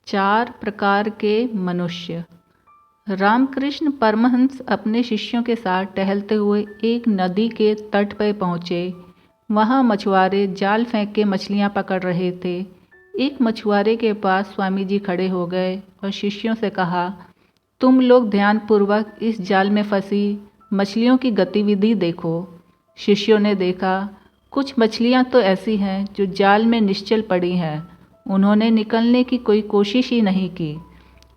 चार प्रकार के मनुष्य। रामकृष्ण परमहंस अपने शिष्यों के साथ टहलते हुए एक नदी के तट पर पहुँचे। वहाँ मछुआरे जाल फेंक के मछलियाँ पकड़ रहे थे। एक मछुआरे के पास स्वामी जी खड़े हो गए और शिष्यों से कहा, तुम लोग ध्यानपूर्वक इस जाल में फंसी मछलियों की गतिविधि देखो। शिष्यों ने देखा, कुछ मछलियाँ तो ऐसी हैं जो जाल में निश्चल पड़ी हैं। उन्होंने निकलने की कोई कोशिश ही नहीं की।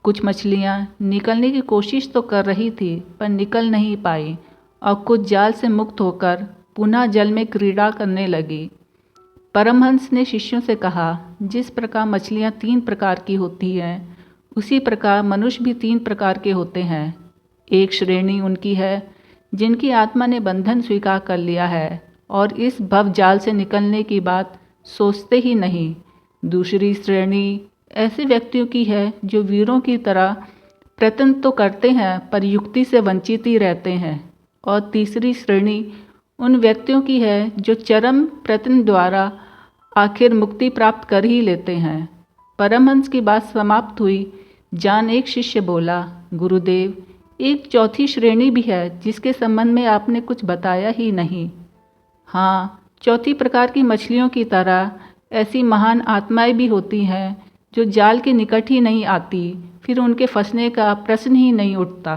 कुछ मछलियाँ निकलने की कोशिश तो कर रही थी पर निकल नहीं पाई और कुछ जाल से मुक्त होकर पुनः जल में क्रीड़ा करने लगी। परमहंस ने शिष्यों से कहा, जिस प्रकार मछलियाँ 3 प्रकार की होती हैं उसी प्रकार मनुष्य भी 3 प्रकार के होते हैं। एक श्रेणी उनकी है जिनकी आत्मा ने बंधन स्वीकार कर लिया है और इस भव जाल से निकलने की बात सोचते ही नहीं। दूसरी श्रेणी ऐसे व्यक्तियों की है जो वीरों की तरह प्रयत्न तो करते हैं पर युक्ति से वंचित ही रहते हैं। और तीसरी श्रेणी उन व्यक्तियों की है जो चरम प्रयत्न द्वारा आखिर मुक्ति प्राप्त कर ही लेते हैं। परमहंस की बात समाप्त हुई जान एक शिष्य बोला, गुरुदेव, एक चौथी श्रेणी भी है जिसके संबंध में आपने कुछ बताया ही नहीं। हाँ, चौथी प्रकार की मछलियों की तरह ऐसी महान आत्माएं भी होती हैं जो जाल के निकट ही नहीं आती, फिर उनके फंसने का प्रश्न ही नहीं उठता।